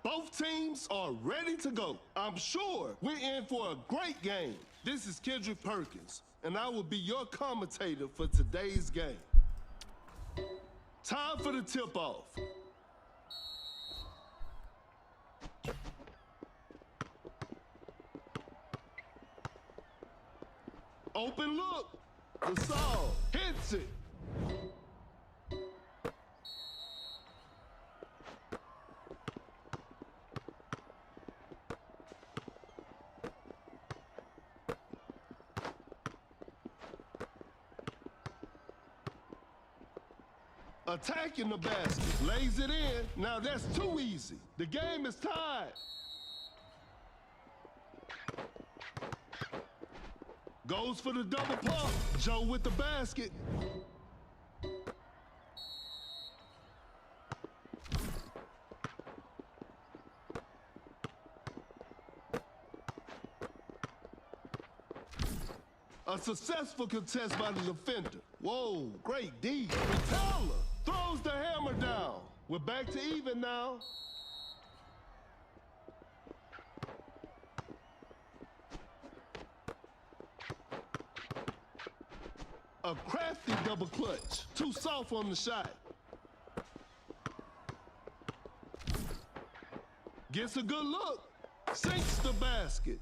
Both teams are ready to go. I'm sure we're in for a great game. This is Kendrick Perkins, and I will be your commentator for today's game. Time for the tip-off. Open look. Gasol hits it. Attacking the basket, lays it in. Now that's too easy. The game is tied. Goes for the double pump. Joe with the basket. A successful contest by the defender. Whoa, great D. Tyler throws the hammer down. We're back to even now. A crafty double clutch. Too soft on the shot. Gets a good look. Sinks the basket.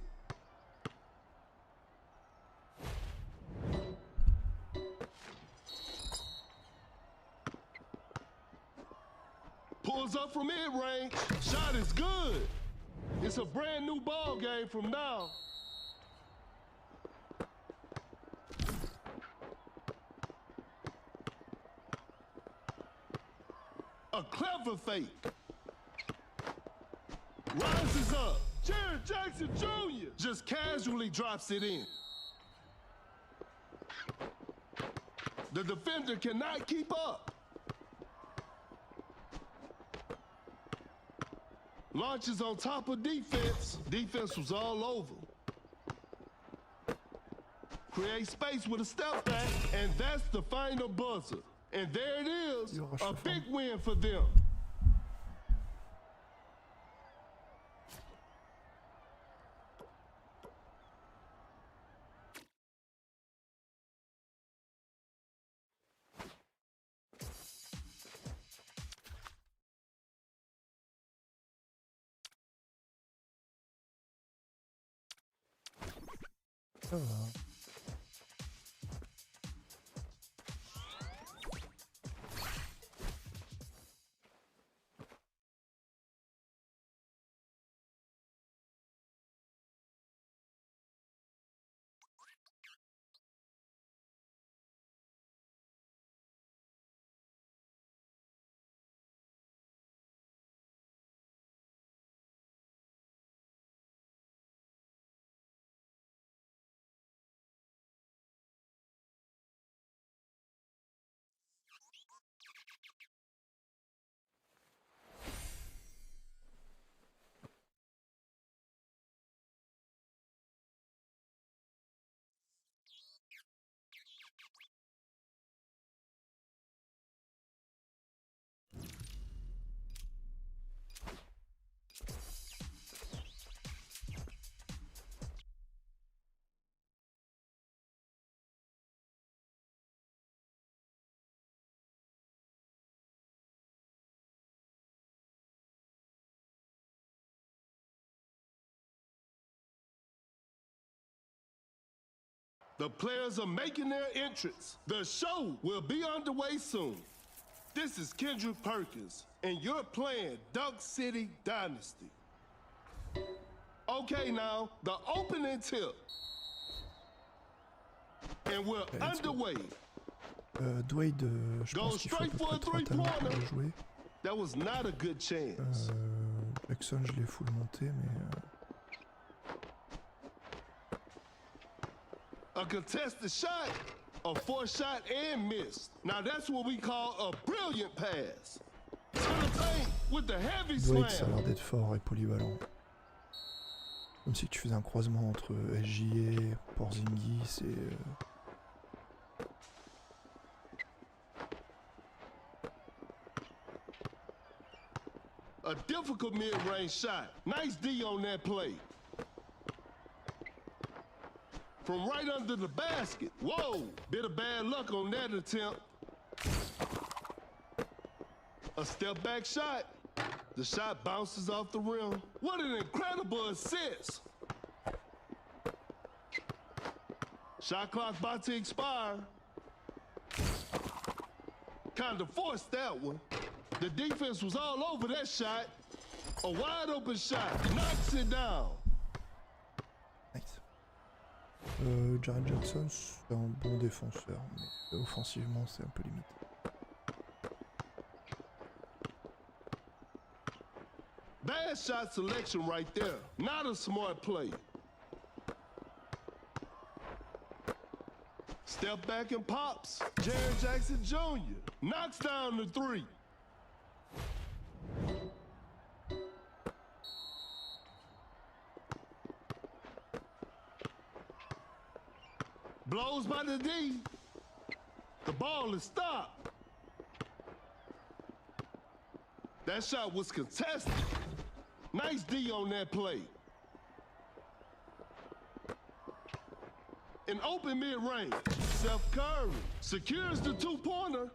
Pulls up from mid-range. Shot is good. It's a brand new ball game from now. A clever fake. Rises up. Jared Jackson Jr. just casually drops it in. The defender cannot keep up. Launches on top of defense. Defense was all over. Create space with a step back, and that's the final buzzer. And there it is, a big win for them. Ça va. The players are making their entrance. The show will be underway soon. This is Kendrick Perkins, and you're playing Dunk City Dynasty. Okay, now, the opening tip. And we're underway. D.wade, je pense qu'il faut peut-être un talent pour le jouer. That was not a good chance. Jackson, je l'ai full monté, mais... A contested shot, a forced shot and missed. Now that's what we call a brilliant pass. To the paint with the heavy slam. D.wade, ça a l'air d'être fort et polyvalent. Comme si tu faisais un croisement entre SJJ, Porzingis et... A A difficult mid-range shot. Nice D on that play. From right under the basket. Whoa, bit of bad luck on that attempt. A step back shot. The shot bounces off the rim. What an incredible assist. Shot clock about to expire. Kind of forced that one. The defense was all over that shot. A wide open shot. Knocks it down. Nice. Jaren Jackson, c'est un bon défenseur, mais offensivement, c'est un peu limité. Bad shot selection right there. Not a smart play. Step back and pops. Jaren Jackson Jr. knocks down the three. Blows by the D. The ball is stopped. That shot was contested. Nice D on that play. An open mid-range. Seth Curry secures the two-pointer.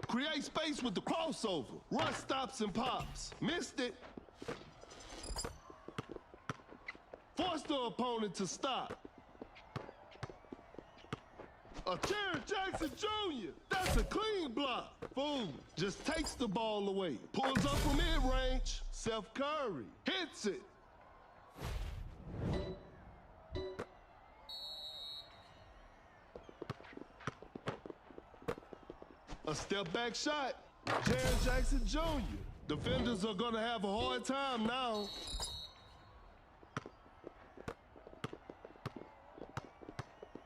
Create space with the crossover. Russ stops and pops. Missed it. Forced the opponent to stop. A Jaren Jackson Jr. That's a clean block. Fool just takes the ball away. Pulls up from mid-range. Seth Curry hits it. A step back shot. Jaren Jackson Jr. Defenders are gonna have a hard time now.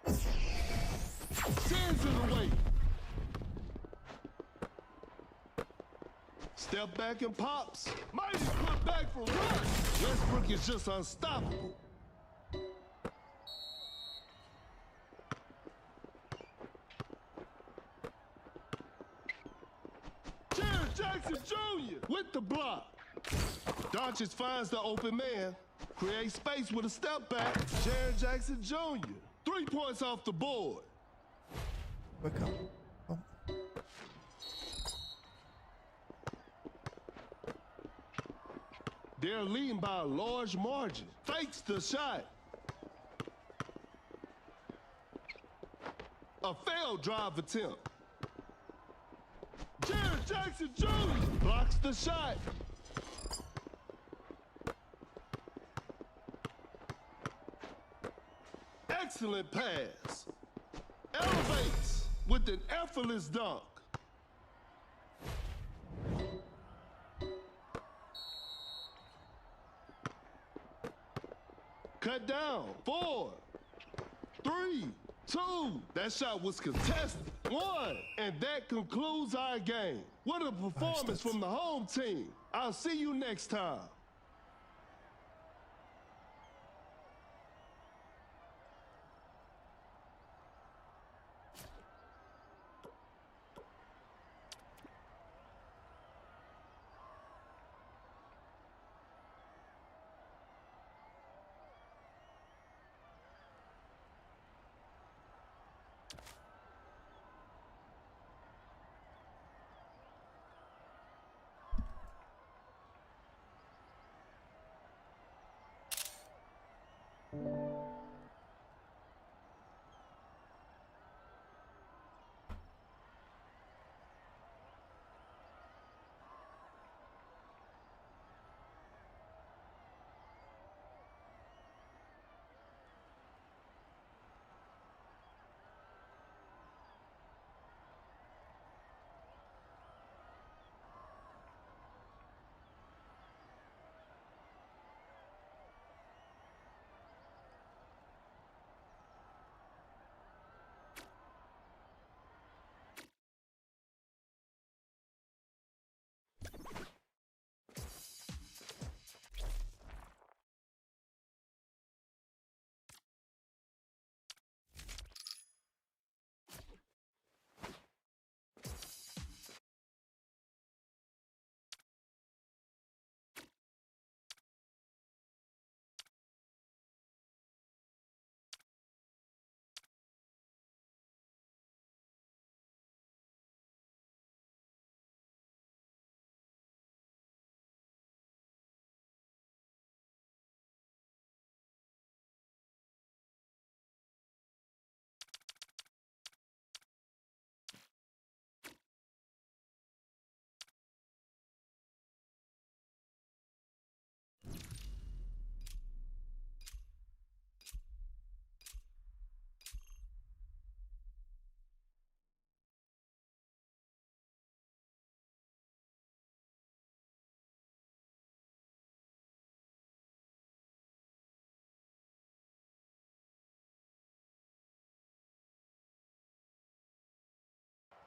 Sends it away. Step back and pops. Mighty put back from Russ. Westbrook is just unstoppable. Jaren Jackson Jr. with the block. Doncic finds the open man. Creates space with a step back. Jaren Jackson Jr. 3 points off the board. Wake up. Oh. They're leading by a large margin. Fakes the shot. A failed drive attempt. Jaren Jackson Jr. blocks the shot. Excellent pass. Elevates with an effortless dunk. Cut down. 4, 3, 2. That shot was contested. 1. And that concludes our game. What a performance from the home team. I'll see you next time.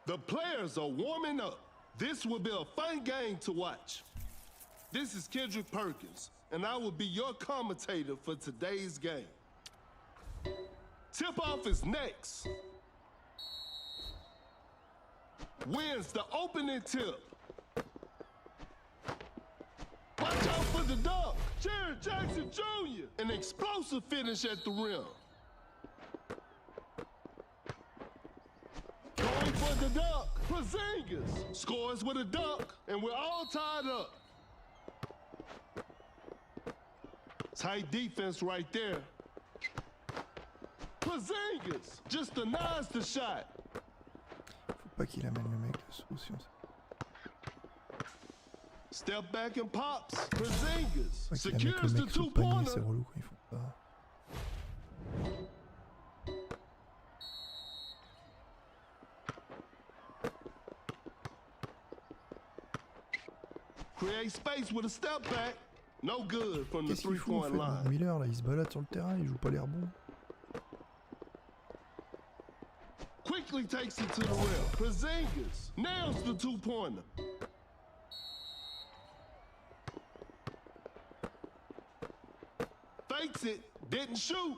The players are warming up. This will be a fun game to watch. This is Kendrick Perkins, and I will be your commentator for today's game. Tip-off is next. Wins the opening tip. Watch out for the dunk. Jared Jackson Jr. An explosive finish at the rim. Going for the dunk. Porzingis scores with a dunk, and we're all tied up. Tight defense right there. Porzingis just denies the shot. Faut pas qu'il amène le mec dessous si on sait. Step back and pops. Porzingis Faut qu'il amène secures le the mec sous le panier, two-pointer. c'est relou quand ils font ça. Create space with a step back. No good from the Qu'est-ce qu'il fout en fait, three-point line. Miller là, il se balade sur le terrain, il joue pas les rebonds. Quickly takes it to the rim. Porzingis nails the two-pointer. Fakes it, didn't shoot.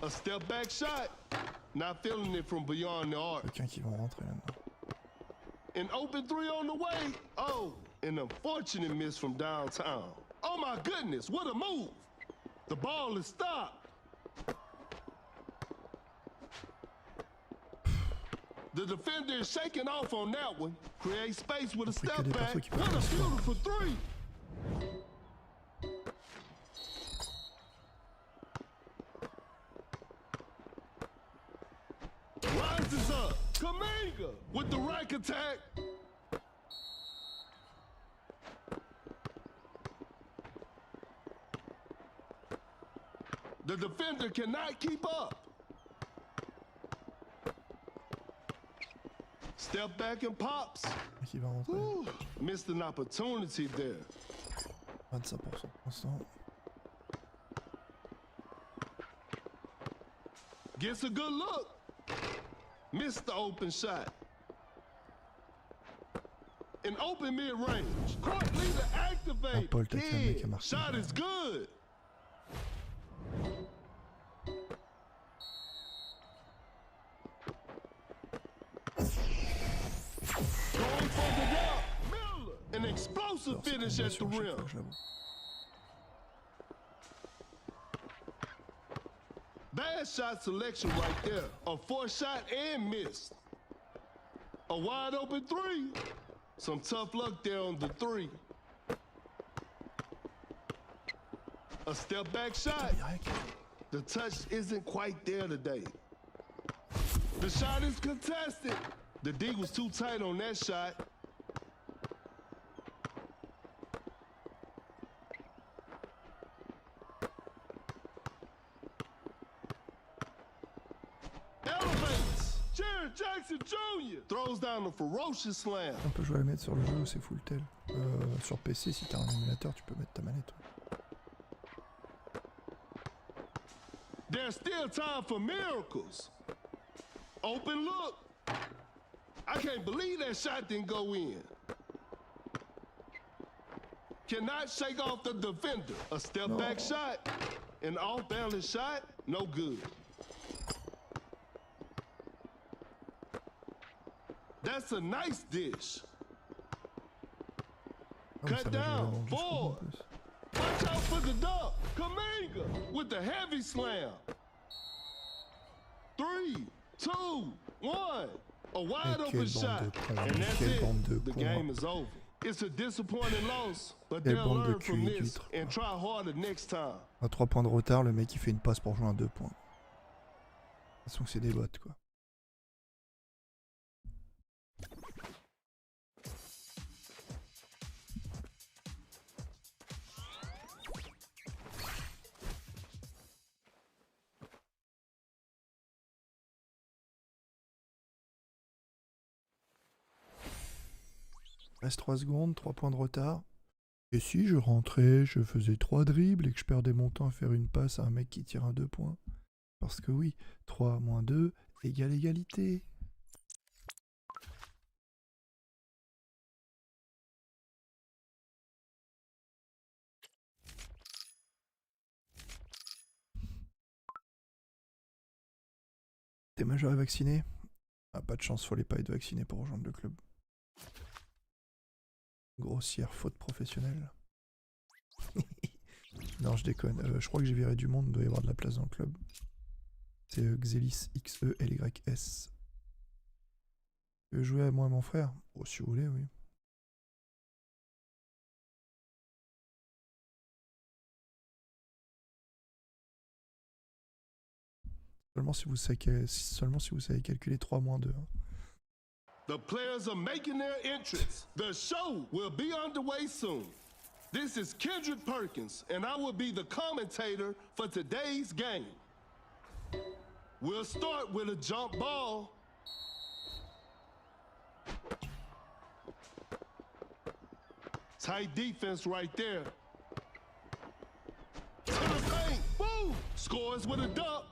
A step back shot. Not feeling it from beyond the arc. Quelqu'un qui va rentrer là-dedans. An open three on the way. Oh, an unfortunate miss from downtown. Oh my goodness, what a move. The ball is stopped. The defender is shaking off on that one. Create space with a Après, step que des back. persos qui What peuvent a faire ça. beautiful three. Rises up. Kaminga with the rack attack. The defender cannot keep up. Step back and pops. Qui va rentrer. Ooh, missed an opportunity there. 25% pour l'instant. Gets a good look. Missed the open shot. An open mid-range. Court leader activated. Paul, t'as fait un mec qui a marqué. Shot is good. Going for the dunk. Miller. An explosive Alors, c'est finish at the combination à chaque rim. fois que je la vois. Bad shot selection right there. A forced shot and missed. A wide open three. Some tough luck there on the three. A step back shot. Direct. The touch isn't quite there today. The shot is contested. The D was too tight on that shot. Elevates. Jared Jackson Jr. throws down a ferocious slam. On peut jouer à la mettre sur le jeu ou c'est full tel. Sur PC, si t'as un émulateur, tu peux mettre ta manette. There's still time for miracles. Open look. I can't believe that shot didn't go in. Cannot shake off the defender. A step back shot. An off balance shot. No good. That's a nice dish. Ah, mais ça Cut va jouer down. avant jusqu'au bout, en Four. plus. Watch out for the dunk. Kaminga with the heavy slam. 3, 2, 1. A wide Et open quelle shot. bande de cons, And that's quelle bande de it. The cons. game is over. It's a disappointing loss, but Quelle they'll bande de learn from culs this d'huîtres, and quoi. try harder next time. À 3 points de retard, le mec il fait une passe pour jouer à 2 points. De toute façon, c'est des bots quoi. Reste 3 secondes, 3 points de retard. Et si je rentrais, je faisais 3 dribbles et que je perdais mon temps à faire une passe à un mec qui tire à 2 points. Parce que oui, 3 moins 2 égale égalité. T'es majeur et vacciné? Ah, pas de chance, fallait pas être vacciné pour rejoindre le club. Grossière faute professionnelle. Non, je déconne. Je crois que j'ai viré du monde, il doit y avoir de la place dans le club. C'est Xelis XELYS. Tu veux jouer à moi et mon frère? Oh, si vous voulez, oui. Seulement si vous savez calculer 3 moins 2. Hein. The players are making their entrance. The show will be underway soon. This is Kendrick Perkins, and I will be the commentator for today's game. We'll start with a jump ball. Tight defense right there. To the paint. Woo! Scores with a dunk.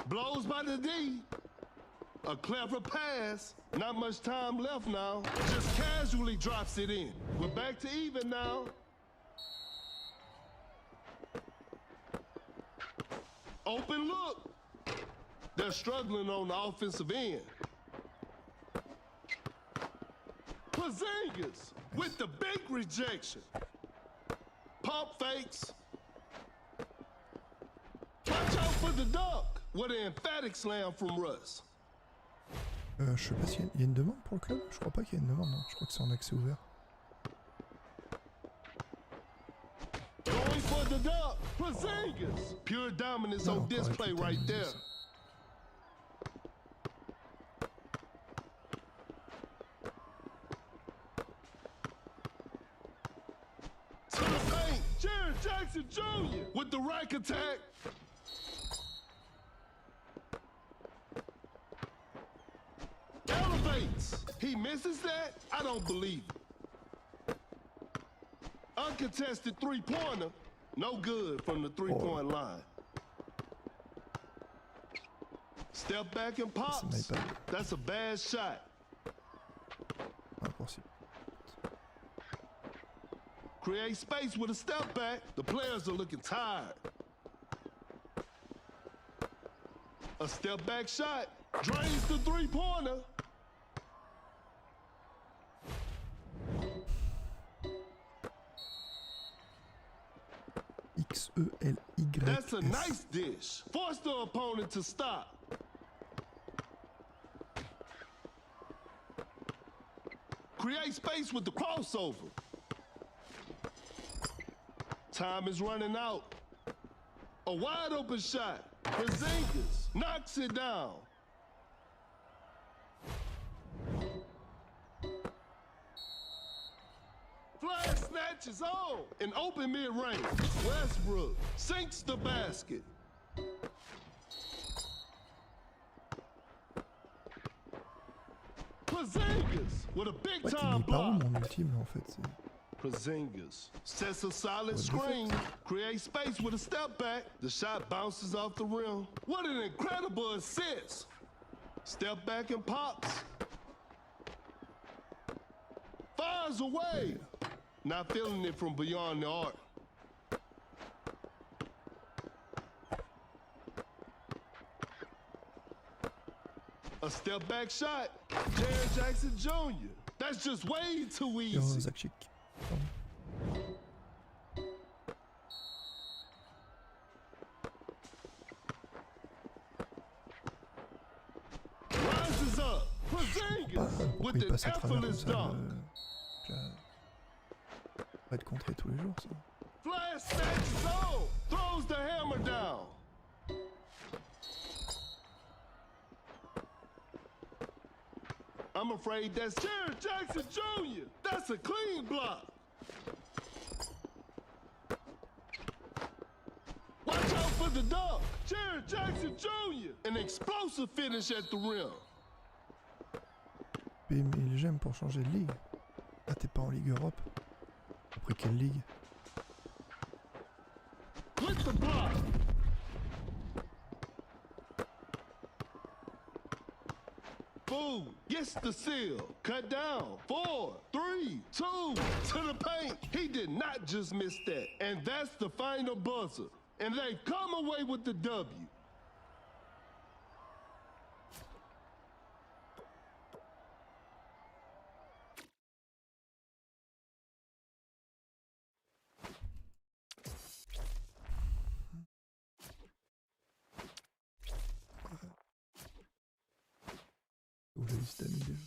Blows by the D. A clever pass. Not much time left now. Just casually drops it in. We're back to even now. Open look. They're struggling on the offensive end. Porzingis with the big rejection. Pump fakes. Watch out for the dunk. What an emphatic slam from Russ. Je sais pas s'il y a une demande pour le club. Je crois pas qu'il y ait une demande. Hein. Je crois que c'est en accès ouvert. Going for the dunk. Porzingis. Pure dominance on display right there. To the paint. Jared Jackson Jr. with the rack attack. Elevates. He misses that? I don't believe it. Uncontested three-pointer. No good from the three-point line. Step back and pops. That's a bad shot. Impossible. Create space with a step back. The players are looking tired. A step back shot. Drains the three-pointer. XELYS. That's a nice dish. Force the opponent to stop. Create space with the crossover. Time is running out. A wide open shot. Porzingis knocks it down. Flash snatches on. An open mid-range. Westbrook sinks the basket. Porzingis with a big-time block. Mon ultime en fait. Porzingis sets a solid screen, creates space with a step back. The shot bounces off the rim. What an incredible assist. Step back and pops. Fires away. Not feeling it from beyond the arc. A step back shot. Jared Jackson Jr. That's just way too easy. Zakchik. Rises up. Porzingis with an effortless dunk. Va être contré tous les jours, ça. Flash snatches on. Throws the hammer down. I'm afraid that's Jared Jackson Jr. That's a clean block. Watch out for the dunk. Jared Jackson Jr. An explosive finish at the rim. Mais j'aime pour changer de ligue. Ah, t'es pas en Ligue Europe. Après quelle ligue? With the block. Boom, gets the seal. Cut down. 4, 3, 2, to the paint. He did not just miss that. And that's the final buzzer. And they've come away with the W. Où la liste d'amis déjà.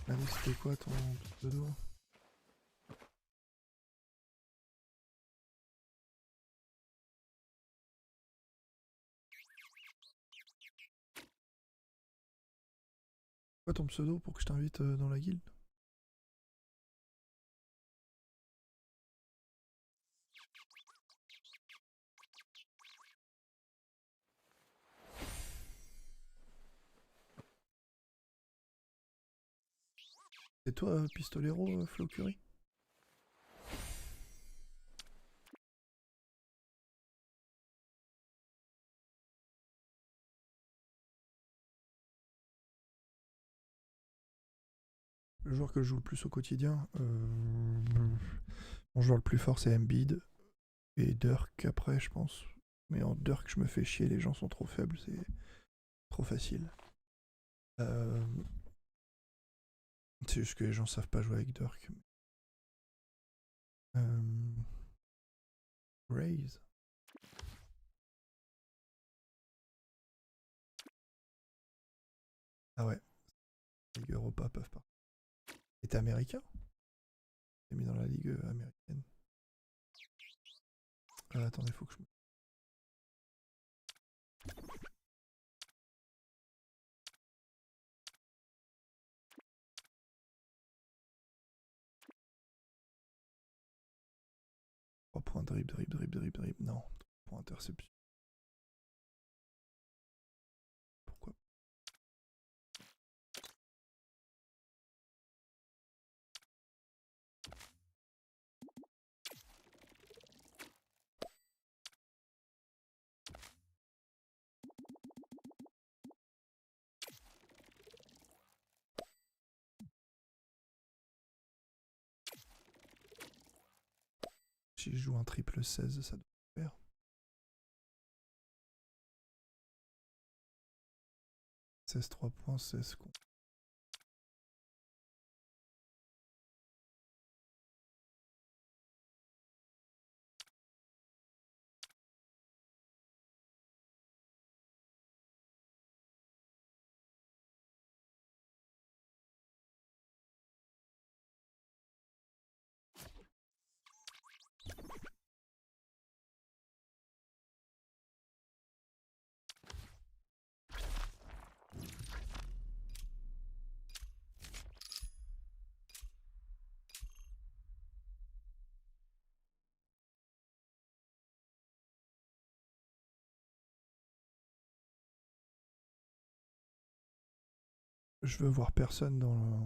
Allez, c'était quoi ton pseudo? Quoi ton pseudo pour que je t'invite dans la guilde? C'est toi, Pistolero, Flo Curry? Le joueur que je joue le plus au quotidien, mon joueur le plus fort c'est Embiid et Dirk après je pense. Mais en Dirk je me fais chier, les gens sont trop faibles, c'est trop facile. C'est juste que les gens savent pas jouer avec Dirk. Raise. Ah ouais. Ligue Europa peuvent pas. Et t'es américain? T'es mis dans la ligue américaine. Attendez, faut que je me... Point dribble. Non, 3 points interception. Pourquoi? Si je joue un triple 16, ça doit faire. « 16 3 points, 16 con. Je veux voir personne dans le...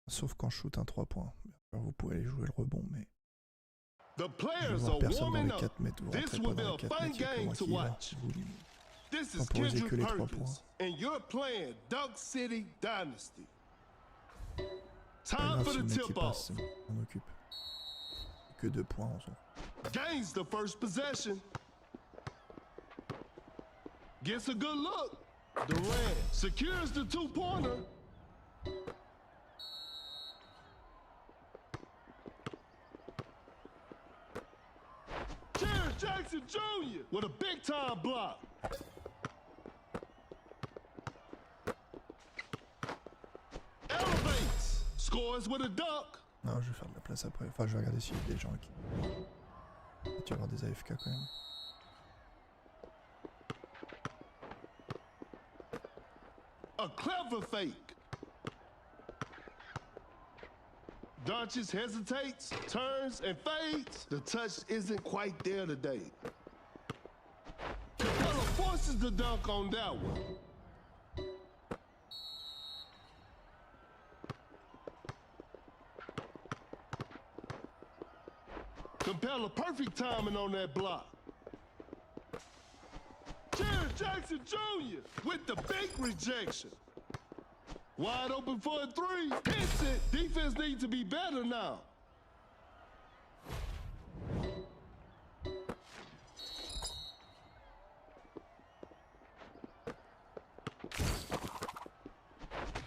Sauf quand je shoot un 3 points. Alors vous pouvez aller jouer le rebond, mais... Je veux voir personne dans les 4 mètres. Vous rentrez pas dans les 4 mètres, il y a que moi qui y va. Vous temporisez que les 3 points. Pas grave si le mec qui passe, on occupe. Que 2 points en soi. Gains the first possession. Gets a good look. Durant secures the 2-pointer. Jared Jackson Jr. with a big-time block. Elevates. Scores with a dunk. Non, je vais faire de la place après. Enfin, je vais regarder s'il y a des gens qui... Tu vas avoir des AFK quand même. A clever fake. Doncic hesitates, turns, and fades. The touch isn't quite there today. Capella forces the dunk on that one. Capella perfect timing on that block. Jared Jackson Jr. with the big rejection. Wide open for a three. Hits it. Defense needs to be better now.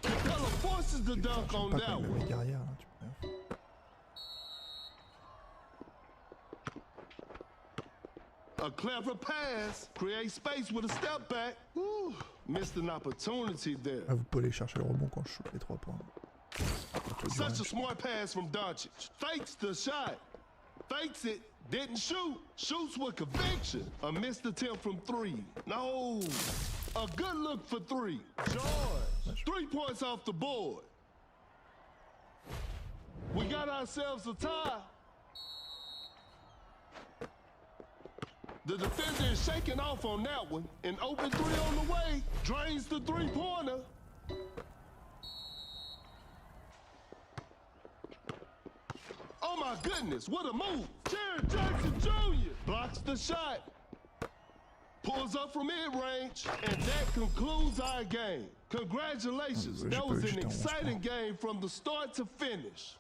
Capella forces the dunk on that one. A clever pass, create space with a step back. Ooh, missed an opportunity there. Ah, vous pouvez aller chercher le rebond quand je shoot les 3 points. Such a smart pass from Doncic. Fakes the shot. Fakes it, didn't shoot. Shoots with conviction. A missed attempt from 3. No, a good look for 3. George, 3 points off the board. We got ourselves a tie. The defender is shaking off on that one. An open 3 on the way. Drains the 3-pointer. Oh my goodness, what a move. Jared Jackson Jr. blocks the shot. Pulls up from mid-range. And that concludes our game. Congratulations. That was an exciting game from the start to finish.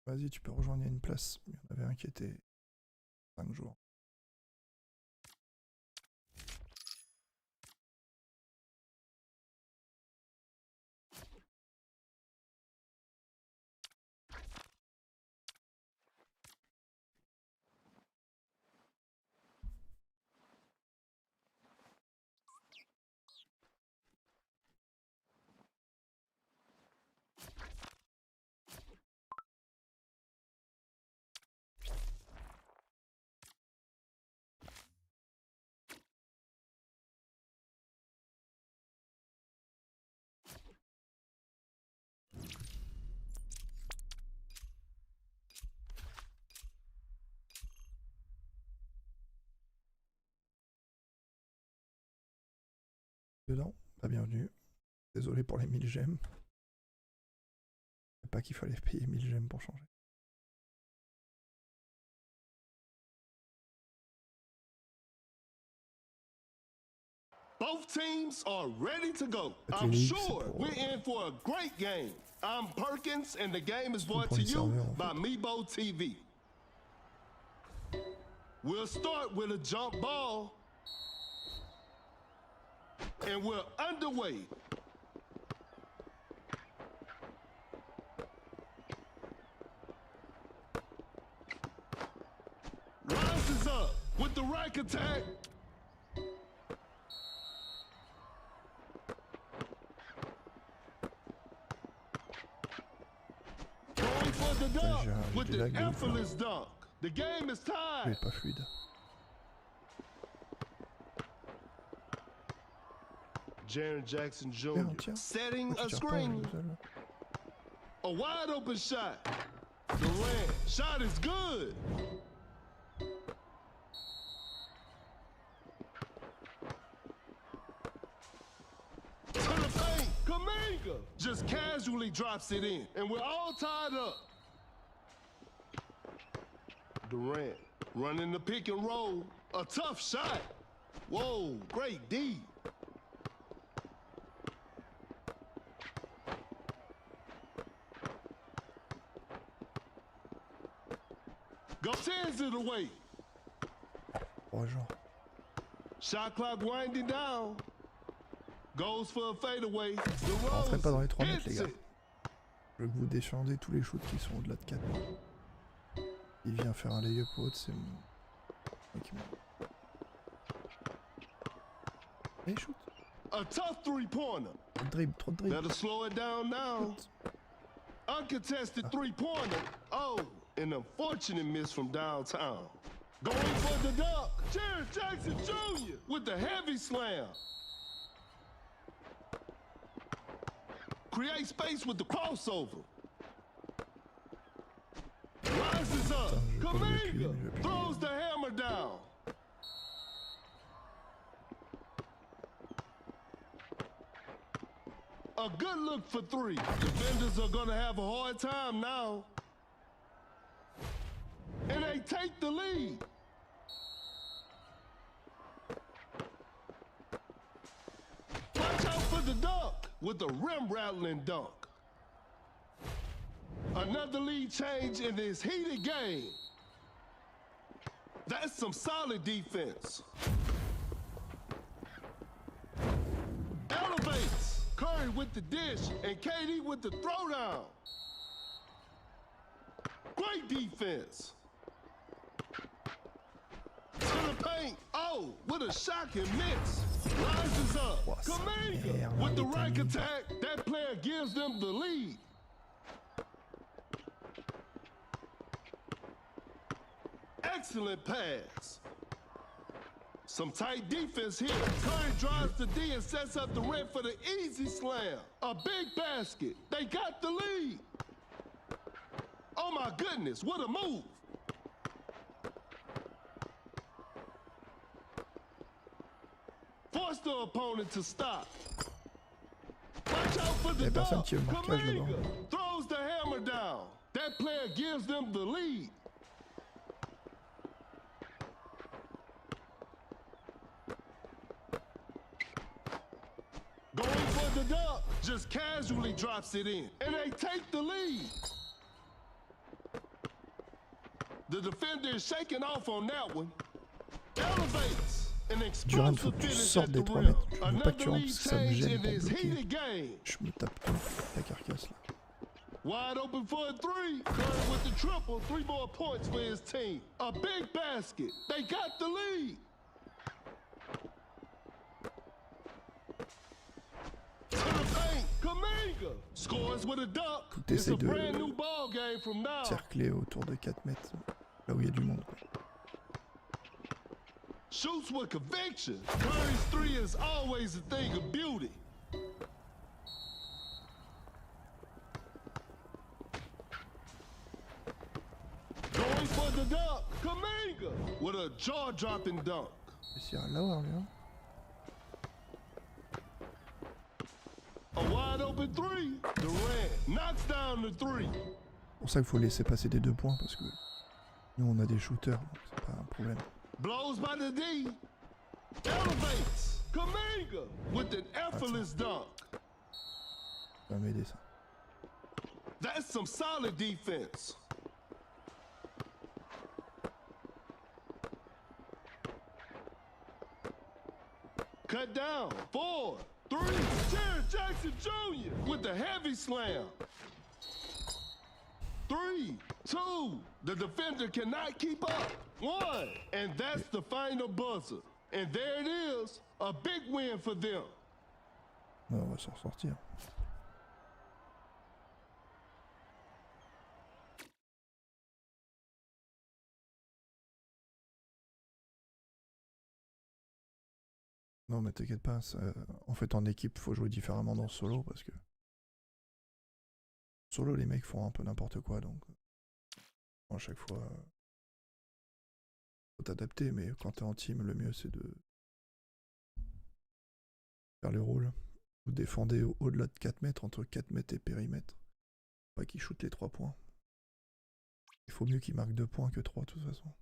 Vas-y, tu peux rejoindre, il y a une place. Il y en avait un qui était 5 jours. Dedans, pas bienvenue. Désolé pour les 1000 gemmes. Je sais pas qu'il fallait payer 1000 gemmes pour changer. Both teams are ready to go. I'm sure we're in for a great game. I'm Perkins, and the game is brought to you by Mebo TV. We'll start with a jump ball. And we're underway. Rises up with the rack attack. Going for the dunk with the effortless dunk. The game is tied. Pas fluide. Jaren Jackson Jr. Tiens. setting Oh, a tu tires pas, screen. A wide open shot. Durant. Shot is good. To the paint. Kaminga just casually drops it in. And we're all tied up. Durant running the pick and roll. A tough shot. Whoa, great D. Go tens it away. Oh, genre. Shot clock winding down. Goes for a fadeaway. Rentrez pas dans les 3 mètres, les gars. Je veux que vous défendez tous les shoots qui sont au-delà de 4. Il vient faire un lay-up ou autre, c'est mon... Okay. Hey, shoot. A tough three-pointer. Trop de dribble. Better slow it down now. Uncontested three-pointer. Oh, an unfortunate miss from downtown. Going for the dunk. Jaren Jackson Jr. with the heavy slam. Create space with the crossover. Rises up. Kaminga throws the hammer down. A good look for three. Defenders are going to have a hard time now. And they take the lead. Watch out for the dunk with a rim-rattling dunk. Another lead change in this heated game. That's some solid defense. Elevates. Curry with the dish and KD with the throwdown. Great defense. To the paint. Oh, with a shocking miss. Rises up. Kaminga with the right attack. That player gives them the lead. Excellent pass. Some tight defense here. Curry drives the D and sets up the rim for the easy slam. A big basket. They got the lead. Oh my goodness, what a move. Force the opponent to stop. Watch out for the dunk. Kaminga throws the hammer down. That player gives them the lead. Going for the dunk, just casually drops it in. And they take the lead. The defender is shaking off on that one. Elevates. Durant, faut que tu sortes des 3 mètres. Je veux pas que tu rentres parce que ça me gêne pour bloquer. Je me tape tout la carcasse là. Wide open for a three. Curry with the triple. 3 more points for his team. A big basket. They got the lead. To the paint. Kaminga scores with a dunk. It's a brand new ball game from now. Cercler autour de 4 mètres. Là où il y a du monde. Shoots with conviction. Curry's three is always a thing of beauty. Going for the dunk. Kaminga with a jaw-dropping dunk. C'est un lower, lui, hein. A wide open three. Durant knocks down the three. C'est pour ça qu'il faut laisser passer des 2 points parce que nous on a des shooters, donc c'est pas un problème. Blows by the D. Elevates. Kaminga with an effortless dunk. Ça va m'aider ça. That's some solid defense. Cut down. 4, 3. Jaren Jackson Jr. with the heavy slam. 3, 2. The defender cannot keep up. 1. And that's the final buzzer. And there it is. A big win for them. On va s'en sortir. Non mais t'inquiète pas, en fait en équipe faut jouer différemment dans solo parce que solo les mecs font un peu n'importe quoi donc à chaque fois faut t'adapter, mais quand t'es en team le mieux c'est de faire le rôle. Vous défendez au-delà de 4 mètres, entre 4 mètres et périmètre. Pas qu'ils shootent les 3 points. Il faut mieux qu'ils marquent 2 points que 3 de toute façon.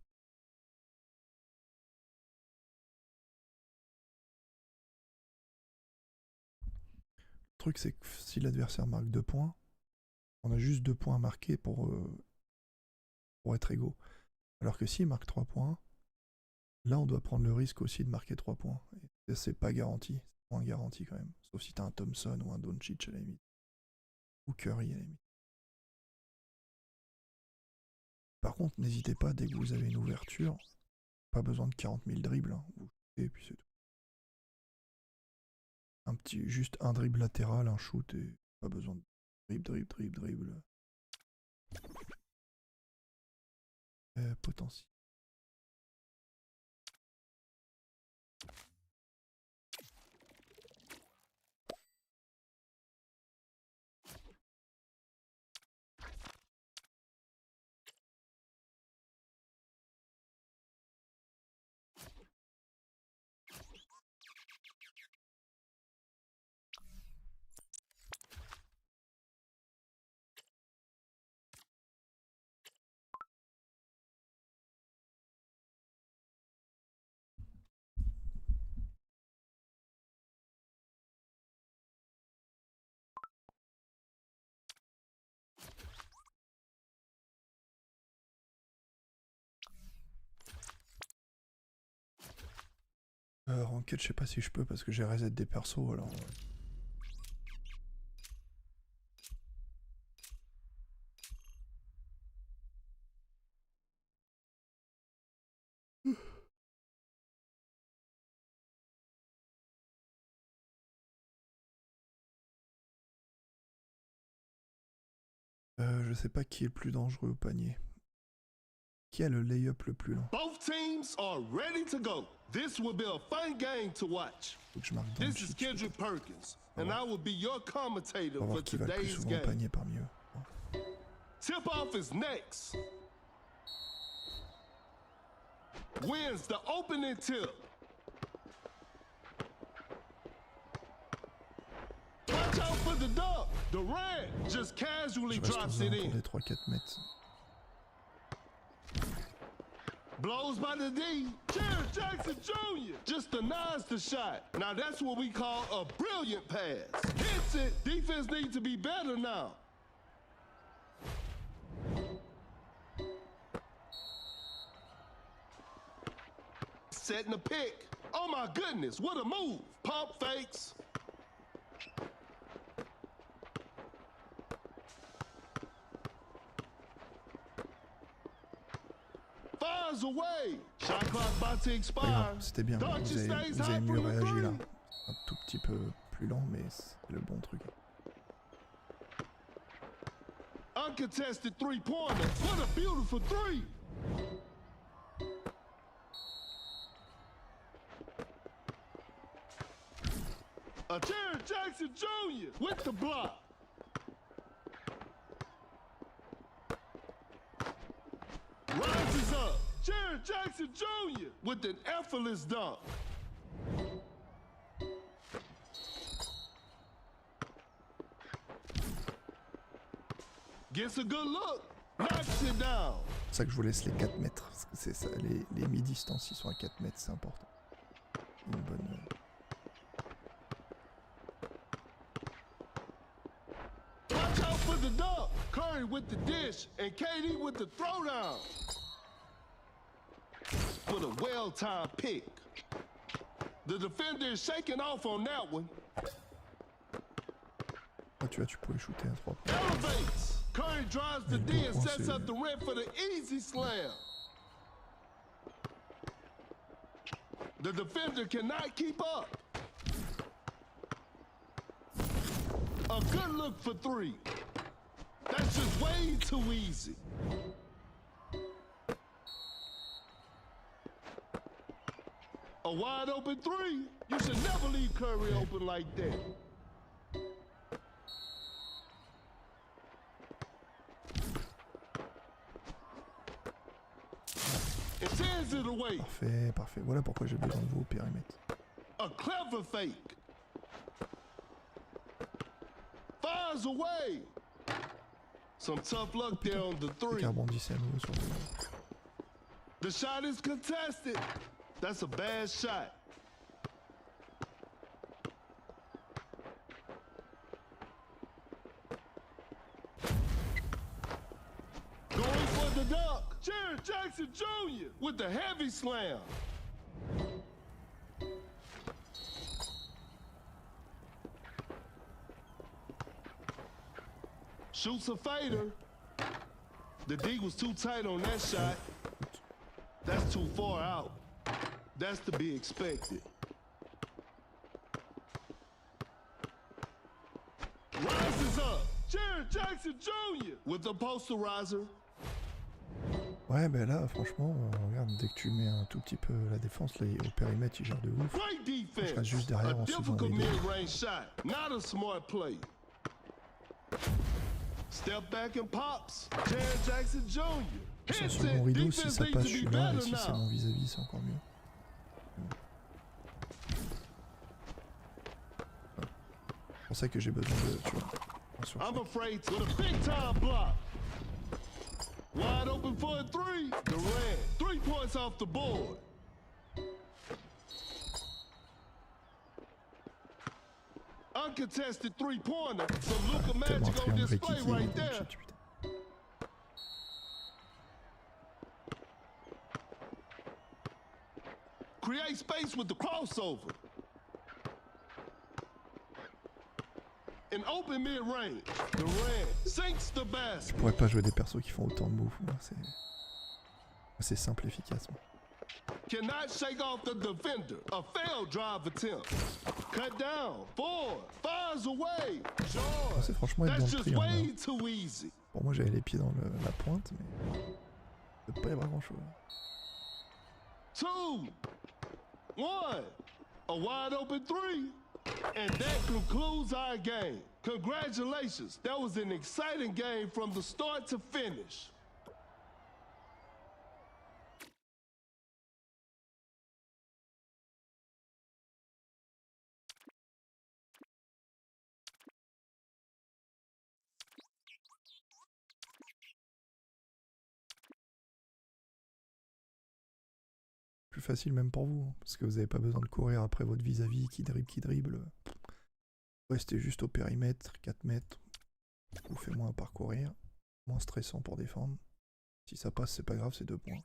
Le truc c'est que si l'adversaire marque 2 points, on a juste 2 points à marquer pour être égaux. Alors que s'il marque 3 points, là on doit prendre le risque aussi de marquer 3 points. Et c'est pas garanti, c'est moins garanti quand même. Sauf si t'as un Thompson ou un Doncic à la limite. Ou Curry à la limite. Par contre, n'hésitez pas, dès que vous avez une ouverture, pas besoin de 40 000 dribbles, hein. Vous shootez et puis c'est tout. Juste un dribble latéral, un shoot et pas besoin de dribble. Potentiel. Ranked, je sais pas si je peux parce que j'ai reset des persos alors. Je sais pas qui est le plus dangereux au panier. Qui a le lay-up le plus long? Both teams are ready to go. This will be a fun game to watch. Faut que je marque This is Kendrick Perkins, and I will be your commentator on va for voir qui va le plus today's souvent au game. panier parmi eux. Tip-off is next. Wins the opening tip. Watch out for the dunk. Durant just casually Je reste drops aux it alentours in. des 3-4 mètres. Blows by the D. Jared Jackson Jr. just denies the shot. Now that's what we call a brilliant pass. Hits it. Defense needs to be better now. Setting the pick. Oh my goodness, what a move. Pump fakes. Fires away. Shot clock about to expire. C'était bien, vous avez mieux réagi là. Un tout petit peu plus lent, mais c'est le bon truc. Uncontested three-pointer. What a beautiful three. A Jared Jackson Jr. with the block. Rises up. Jared Jackson Jr. with an effortless dunk. Gets a good look. Knocks it down. C'est ça que je vous laisse les 4 mètres. Parce que c'est ça, les mi-distances, ils sont à 4 mètres, c'est important. Une bonne... Watch out for the dunk. Curry with the dish and KD with the throwdown. With a well-timed pick. The defender is shaking off on that one. Ah, tu pouvais shooter à 3 points. Elevates. Curry drives the D and sets up the rim for the easy slam. The defender cannot keep up. A good look for three. That's just way too easy. A wide open three. You should never leave Curry open like that. It sends it away. Parfait, parfait. Voilà pourquoi j'ai besoin de vous au périmètre. A clever fake. Fires away. Some tough luck there on the three. Rebondissez à nouveau sur le... The shot is contested. That's a bad shot. Going for the dunk. Jackson Jr. with the heavy slam. Shoots a fader. The D was too tight on that shot. That's too far out. That's to be expected. Rises up. Jared Jackson Jr. with the posterizer. Ouais, ben là, franchement, regarde, dès que tu mets un tout petit peu la défense, là, au périmètre, il gère de ouf. Je reste juste derrière en suivant les deux. Not a smart play. Step back and pops. Jared Jackson Jr. Son second rideau, si ça passe celui-là, et si c'est mon vis-à-vis, c'est encore mieux. C'est pour ça que j'ai besoin de... Tu vois, I'm afraid to the big time block. Wide open for a three. Durant. 3 points off the board. Uncontested three-pointer. Some Luka magic on display right there. Create space with the crossover. An open mid-range. Durant sinks the basket. Je pourrais pas jouer des persos qui font autant de moves. C'est simple et efficace. Cannot shake off the defender. A failed drive attempt. Cut down. 4. Fires away. C'est franchement être dans le triangle. Too easy. Pour moi, j'avais les pieds dans la pointe, mais ça peut pas y avoir grand-chose. 2, 1. A wide open three. And that concludes our game. Congratulations. That was an exciting game from the start to finish. Plus facile même pour vous, parce que vous n'avez pas besoin de courir après votre vis-à-vis qui dribble. Restez juste au périmètre, 4 mètres, vous fait moins à parcourir, moins stressant pour défendre. Si ça passe, c'est pas grave, c'est 2 points.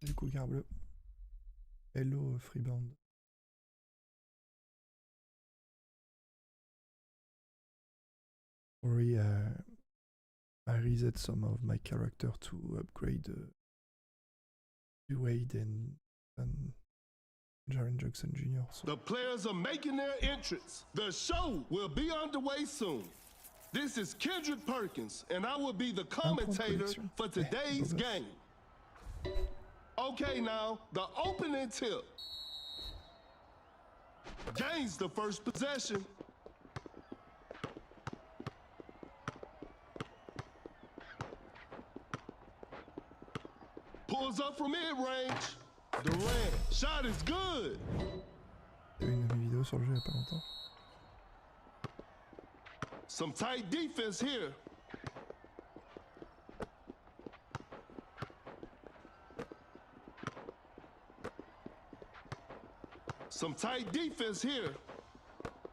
Du coup, garde bleu. Hello, Freeband. Sorry, I reset some of my character to upgrade D.wade and Jaren Jackson Jr. So. The players are making their entrance. The show will be underway soon. This is Kendrick Perkins, and I will be the commentator for today's game. Okay, now, the opening tip. Gains the first possession. Pulls up from mid-range. Durant, shot is good. Il y a eu une vidéo sur le jeu il y a pas longtemps. Some tight defense here. Some tight defense here.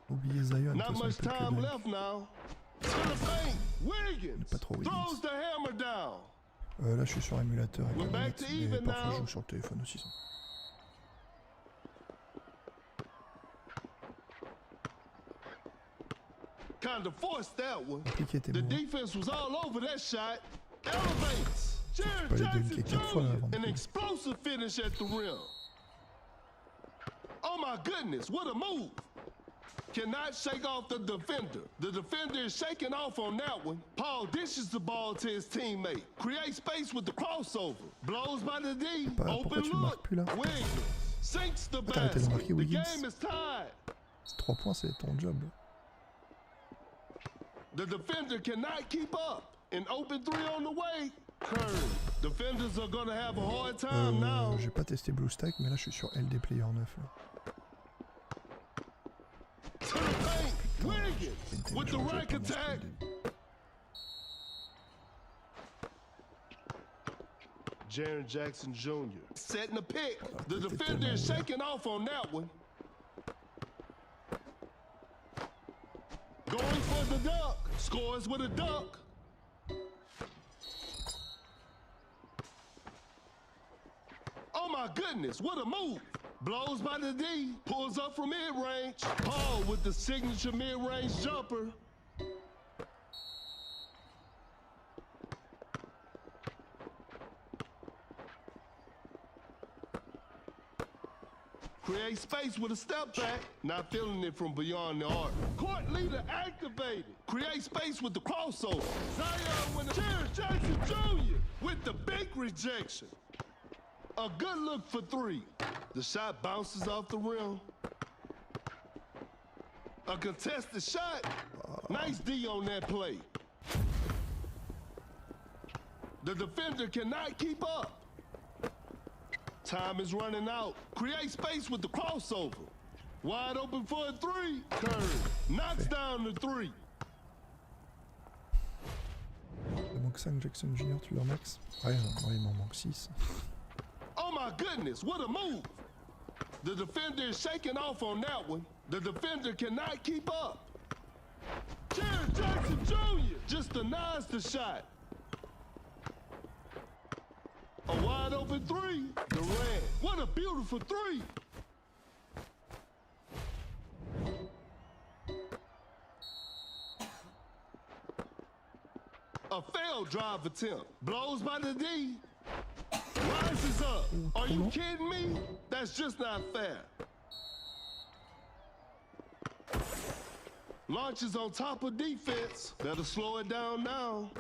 Oubliez Zion, Not much time left now. To the paint. Wiggins throws the hammer down. Là, je suis sur émulateur avec la manette, mais parfois je joue sur le téléphone aussi. Kind of forced that one. Compliqué, The defense was all over that shot. Elevates. Jared Jackson Jr. An explosive finish at the rim. Oh my goodness, what a move. Cannot shake off the defender. The defender is shaking off on that one. Paul dishes the ball to his teammate. Creates space with the crossover. Blows by the D. Open look. Wiggins sinks the basket. The game is tied. 3 points, c'est ton job. The defender cannot keep up. An open 3 on the way. Curry. Defenders are gonna have a hard time now. J'ai pas testé Blue Stack, mais là je suis sur LD Player 9. Là. To the paint. Wiggins with the rack attack. Jaren Jackson Jr. setting the pick. The defender is shaking off on that one. Going for the dunk. Scores with a dunk. Oh my goodness, what a move. Blows by the D, pulls up from mid-range. Paul with the signature mid-range jumper. Create space with a step back. Not feeling it from beyond the arc. Court leader activated. Create space with the crossover. Zion with the Jared Jackson Jr. with the big rejection. A good look for 3. The shot bounces off the rim. A contested shot. Nice D on that play. The defender cannot keep up. Time is running out. Create space with the crossover. Wide open for a 3. Curry knocks down the 3. Il manque 5 Jackson Jr. Tu leur max? Ouais, il m'en manque 6. Oh my goodness, what a move. The defender is shaking off on that one. The defender cannot keep up. Jared Jackson Jr. just denies the shot. A wide open 3. Durant. What a beautiful 3. A failed drive attempt. Blows by the D. Rises up. Are you kidding me? That's just not fair. Launches on top of defense. Better slow it down now.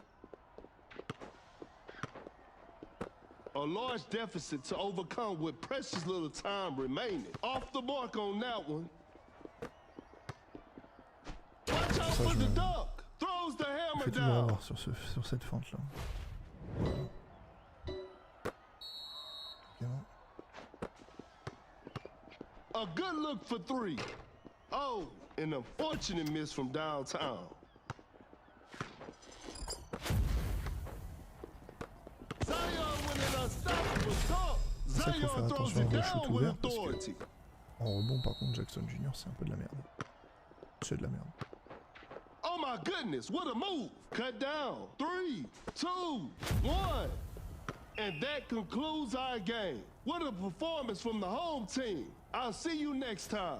A large deficit to overcome with precious little time remaining. Off the mark on that one. Watch out for the dunk. Throws the hammer down. Sur cette fente là. A good look for 3. Oh, an unfortunate miss from downtown. Zion with an unstoppable dunk. Zion throws it down with authority. En rebond, par contre, Jackson Jr., c'est un peu de la merde. C'est de la merde. Oh my goodness, what a move. Cut down. 3, 2, 1. And that concludes our game. What a performance from the home team. I'll see you next time.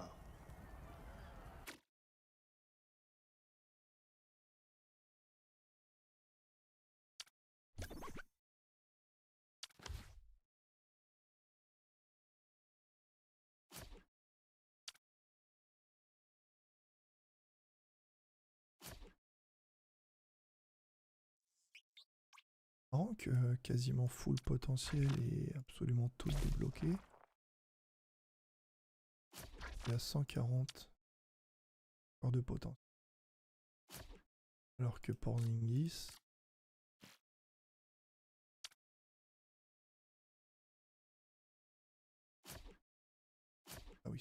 Marrant que quasiment full potentiel et absolument tout débloqué. Il y a 140 encore de potentiel. Alors que Porzingis, ah oui,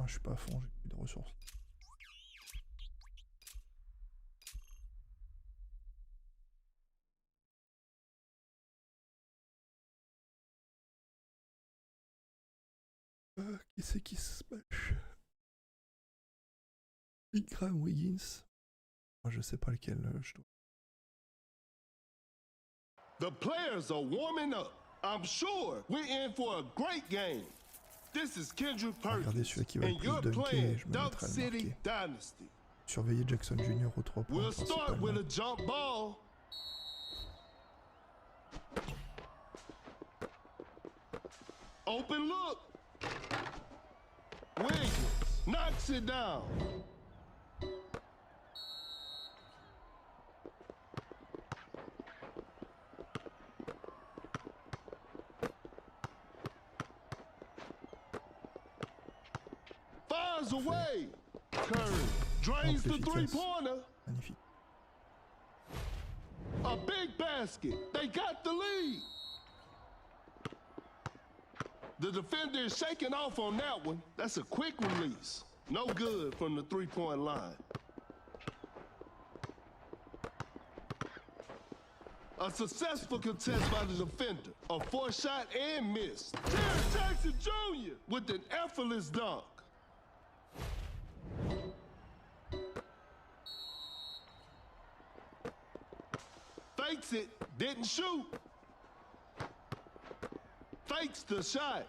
je suis pas à fond, j'ai plus de ressources. Qui c'est qui se smash? Ingram, Wiggins. Moi je sais pas lequel je dois. The players are warming up. I'm sure we're in for a great game. This is Kendrick Perkins, and you're playing Duck City Dynasty. Surveillez Jackson Jr. aux 3 points. We'll start with a jump ball. Open look. Wiggins knocks it down. Fires away. Curry drains the three-pointer. Magnifique. A big basket. They got the lead. The defender is shaking off on that one. That's a quick release. No good from the three-point line. A successful contest by the defender. A forced shot and missed. Terrence Jackson Jr. with an effortless dunk. Fakes it, didn't shoot. Fakes the shot.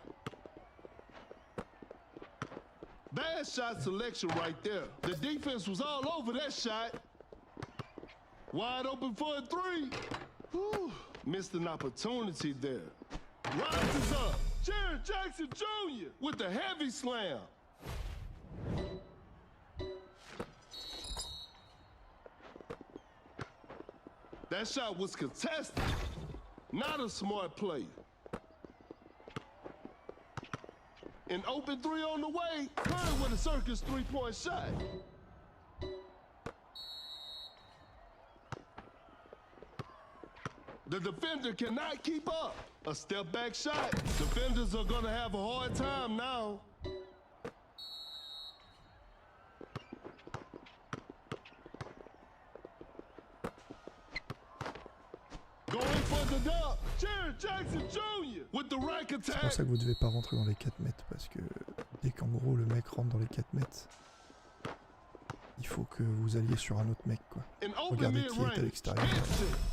Bad shot selection right there. The defense was all over that shot. Wide open for a three. Whew, missed an opportunity there. Rises up. Jared Jackson Jr. with the heavy slam. That shot was contested. Not a smart play. An open three on the way. Curry with a circus three-point shot. The defender cannot keep up. A step back shot. Defenders are gonna have a hard time now. Going for the dunk. Jared Jackson Jr. with the rack attack. C'est pour ça que vous devez pas rentrer dans les 4 mètres, parce que dès qu'en gros le mec rentre dans les 4 mètres, il faut que vous alliez sur un autre mec, quoi. Regardez qui est à l'extérieur,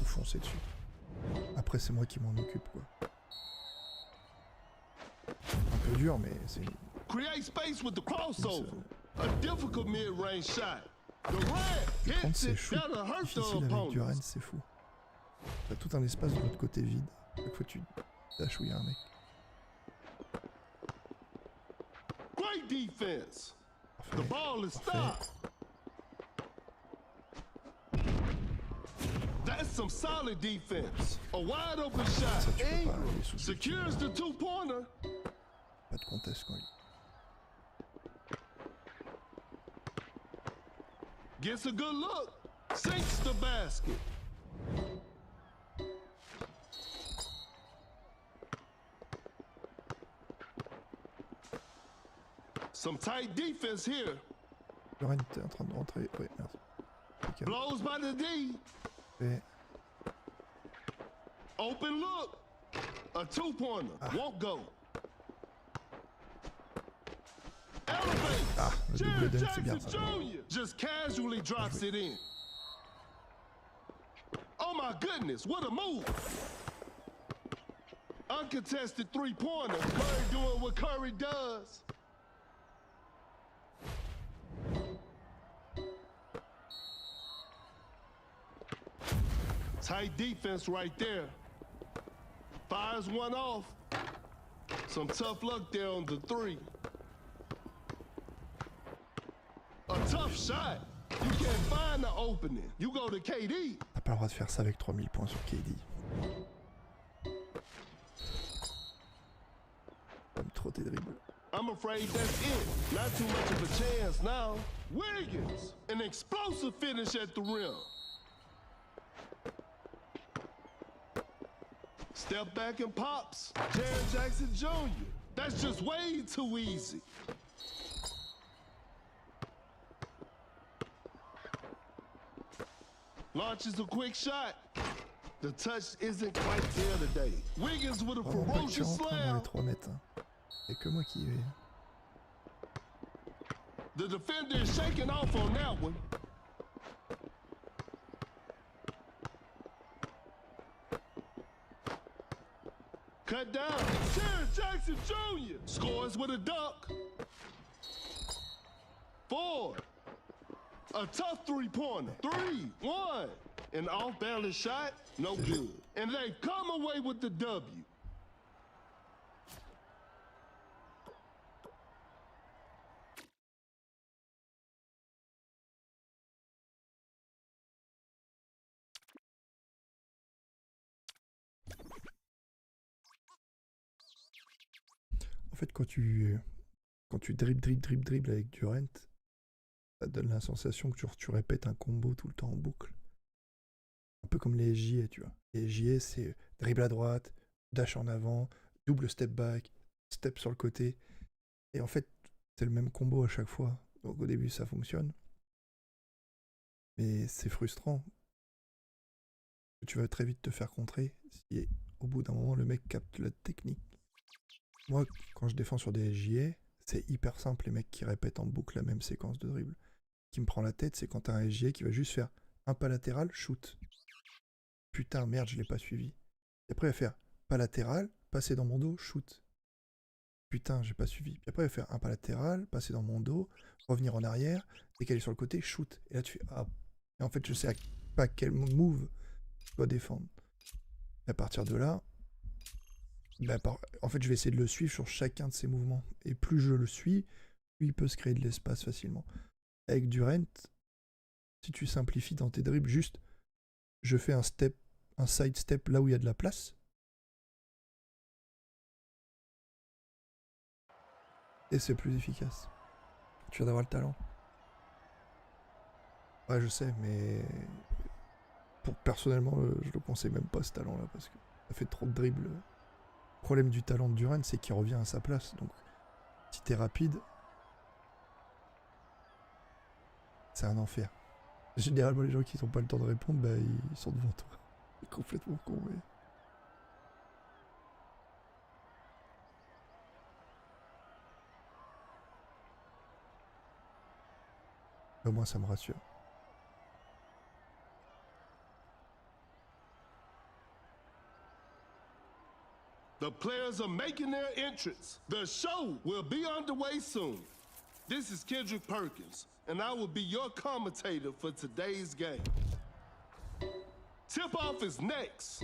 vous foncez dessus. Après c'est moi qui m'en occupe, quoi. Un peu dur, mais c'est... Create space with the crossover. A difficult mid-range shot. The red Prendre hits ces it. shoots That'll hurt the difficiles avec du opponent. Rennes, c'est fou. T'as tout un espace de l'autre côté vide. Chaque fois tu lâches où il y a un mec. Great defense. Parfait. The ball is Parfait. stopped. That's some solid defense. A wide open shot. Ça, tu peux pas Ingram aller sous ce secures the two-pointer. Pas de contest quand il... Gets a good look. Sinks the basket. Some tight defense here. Lorraine, t'es en train de rentrer. Ouais, merci. Okay. Blows by the D. Et... Open look. A two-pointer. Won't go. Elevates. Ah, le double Jared dunk, c'est bien Jackson ça. Jr. just casually drops it in. Oh my goodness, what a move. Uncontested three-pointer. Curry doing what Curry does. Tight defense right there. Fires one off. Some tough luck there on the three. A tough shot. You can't find the opening. You go to KD. T'as pas le droit de faire ça avec 3000 points sur KD. Comme trop tes dribbles. I'm afraid that's it. Not too much of a chance now. Wiggins, an explosive finish at the rim. Step back and pops. Jared Jackson Jr. That's just way too easy. Launches a quick shot. The touch isn't quite there today. Wiggins with a Vraiment pas que tu ferocious rentres dans slam. les 3 mètres. Hein. Y'a que moi qui y vais. The defender is shaking off on that one. Cut down. Jared Jackson Jr. scores with a dunk. 4. A tough three-pointer. 3-1. An off-balance shot, no good. And they come away with the W. En fait, quand tu dribbles avec Durant, ça donne la sensation que tu répètes un combo tout le temps en boucle. Un peu comme les SJA, tu vois. Les SJA, c'est dribble à droite, dash en avant, double step back, step sur le côté. Et en fait, c'est le même combo à chaque fois. Donc au début, ça fonctionne. Mais c'est frustrant. Tu vas très vite te faire contrer si au bout d'un moment, le mec capte la technique. Moi, quand je défends sur des SJA, c'est hyper simple, les mecs qui répètent en boucle la même séquence de dribble. Ce qui me prend la tête, c'est quand t'as un SJA qui va juste faire un pas latéral, shoot. Putain, merde, je l'ai pas suivi. Et après, il va faire pas latéral, passer dans mon dos, shoot. Putain, j'ai pas suivi. Puis après, il va faire un pas latéral, passer dans mon dos, revenir en arrière, décaler sur le côté, shoot. Et là, tu fais ah. Et en fait, je sais pas quel move je dois défendre. Et à partir de là, bah, en fait, je vais essayer de le suivre sur chacun de ses mouvements. Et plus je le suis, plus il peut se créer de l'espace facilement. Avec Durant, si tu simplifies dans tes dribbles, juste, je fais un side step là où il y a de la place. Et c'est plus efficace. Tu viens d'avoir le talent. Ouais, je sais, mais personnellement, je le conseille même pas ce talent-là parce que ça fait trop de dribbles. Le problème du talent de Durant, c'est qu'il revient à sa place. Donc, si t'es rapide, c'est un enfer. Généralement, les gens qui n'ont pas le temps de répondre, bah, ils sont devant toi. C'est complètement con, mais... Au moins, ça me rassure. The players are making their entrance. The show will be underway soon. This is Kendrick Perkins, and I will be your commentator for today's game. Tip-off is next.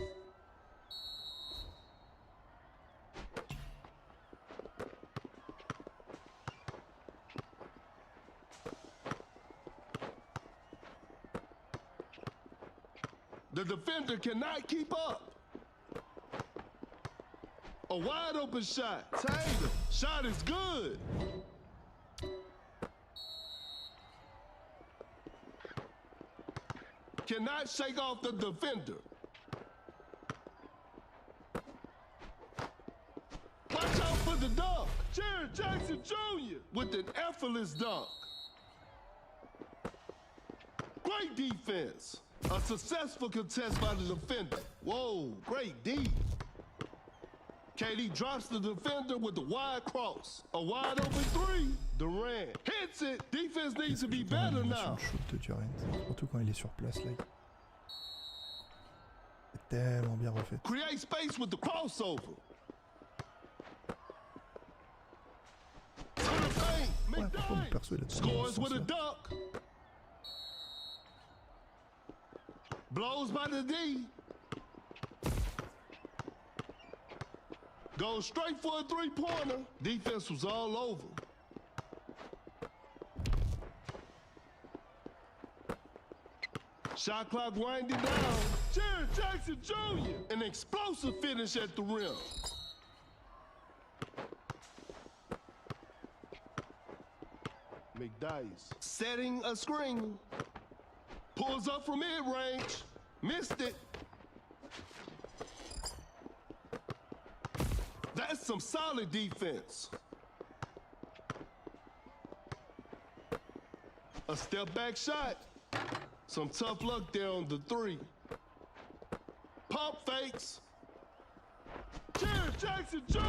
The defender cannot keep up. A wide open shot. Taylor. Shot is good. Cannot shake off the defender. Watch out for the dunk. Jared Jackson Jr. with an effortless dunk. Great defense. A successful contest by the defender. Whoa, great D. KD drops the defender with the wide cross. A wide open three. Durant hits it. Defense needs to be better now. Shoot de Durant, surtout quand il est sur place là. C'est tellement bien refait. Create space with the crossover. To the paint. McDaniel scores with a dunk. Blows by the D. Goes straight for a three-pointer. Defense was all over. Shot clock winding down. Jared Jackson Jr. An explosive finish at the rim. McDice setting a screen. Pulls up from mid-range. Missed it. That's some solid defense. A step back shot. Some tough luck there on the three. Pump fakes. Jared Jackson Jr.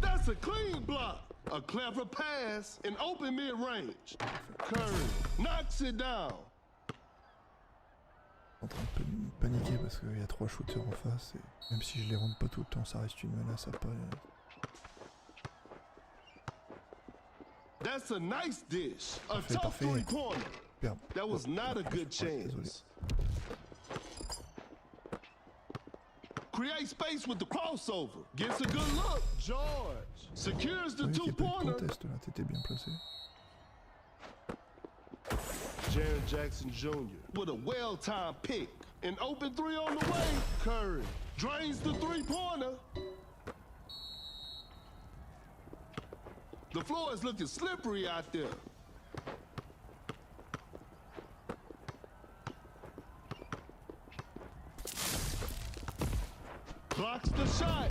That's a clean block. A clever pass in open mid-range. Curry knocks it down. En train de paniquer parce qu'il y a 3 shooters en face et même si je les rentre pas tout le temps, ça reste une menace à pas. That's a nice dish. A tough three-pointer. That was not a good chance. Create space with the crossover. Gets a good look. George secures the two-pointer. T'étais bien placé. Jared Jackson Jr. with a well-timed pick. An open three on the way. Curry drains the three-pointer. The floor is looking slippery out there. Blocks the shot.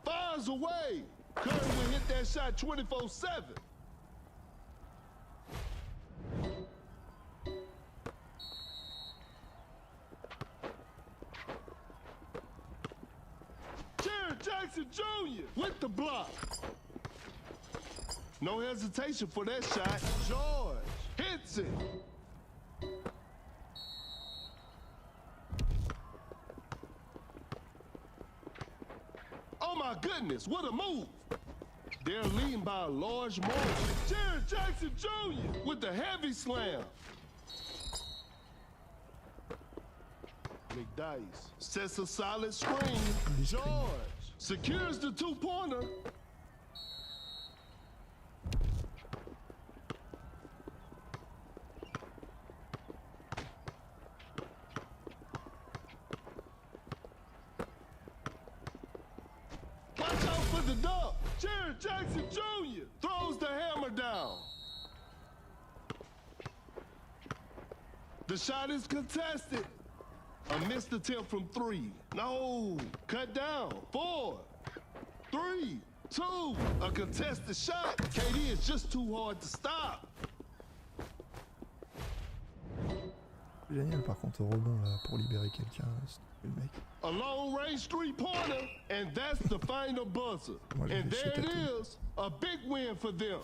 Fires away. Curry will hit that shot 24/7. Jared Jackson Jr. with the block. No hesitation for that shot. George hits it. Oh my goodness, what a move. They're leading by a large margin. Jared Jackson Jr. with the heavy slam. McDice sets a solid screen. George secures the two-pointer. Watch out for the dunk. Jared Jackson Jr. throws the hammer down. The shot is contested. A missed attempt from three. No, cut down. 4, 3, 2. A contested shot. KD is just too hard to stop. Génial par contre au rebond là pour libérer quelqu'un, c'est le mec. A long range three-pointer, and that's the final buzzer. And there it is, a big win for them.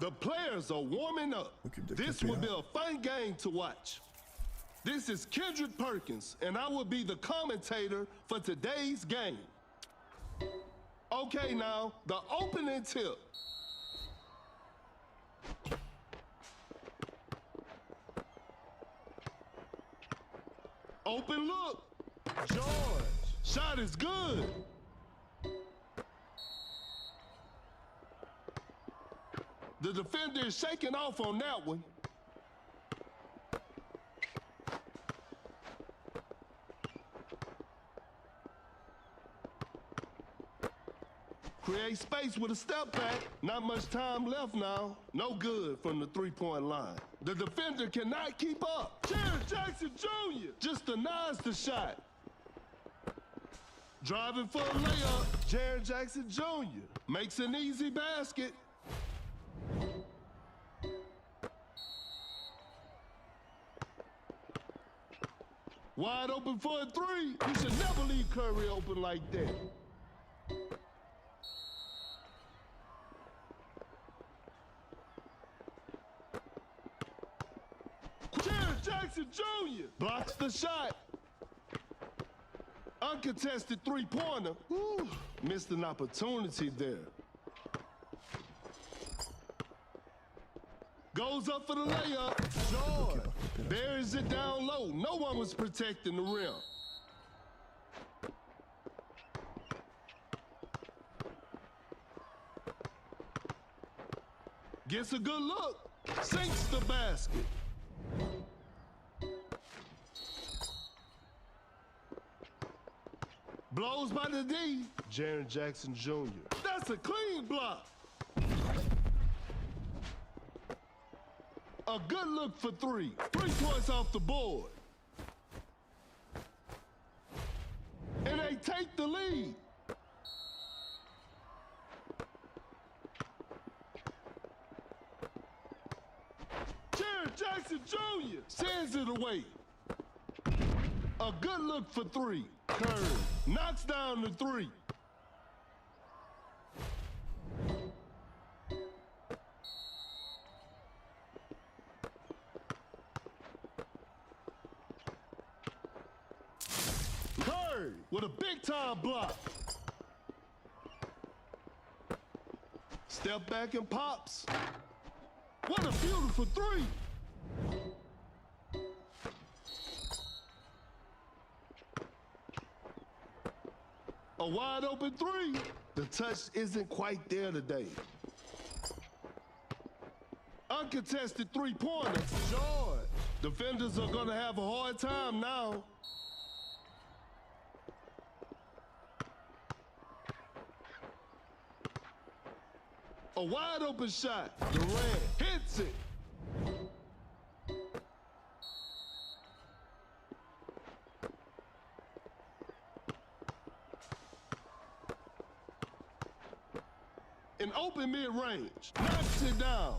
The players are warming up. This will be a fun game to watch. This is Kendrick Perkins, and I will be the commentator for today's game. Okay, now, the opening tip. Open look. George. Shot is good. The defender is shaking off on that one. Create space with a step back. Not much time left now. No good from the three-point line. The defender cannot keep up. Jared Jackson Jr. just denies the shot. Driving for a layup. Jared Jackson Jr. makes an easy basket. Wide open for a three. You should never leave Curry open like that. Jared Jackson Jr. blocks the shot. Uncontested three-pointer. Missed an opportunity there. Goes up for the layup. Jordan buries it down low. No one was protecting the rim. Gets a good look. Sinks the basket. Blows by the D. Jaren Jackson Jr. That's a clean block. A good look for three. 3 points off the board. And they take the lead. Jaren Jackson Jr. sends it away. A good look for three. Curry knocks down the three. Curry with a big-time block. Step back and pops. What a beautiful three. A wide open three. The touch isn't quite there today. Uncontested three-pointer. Jordan. Defenders are gonna have a hard time now. A wide open shot. Durant hits it. An open mid-range. Knocks it down.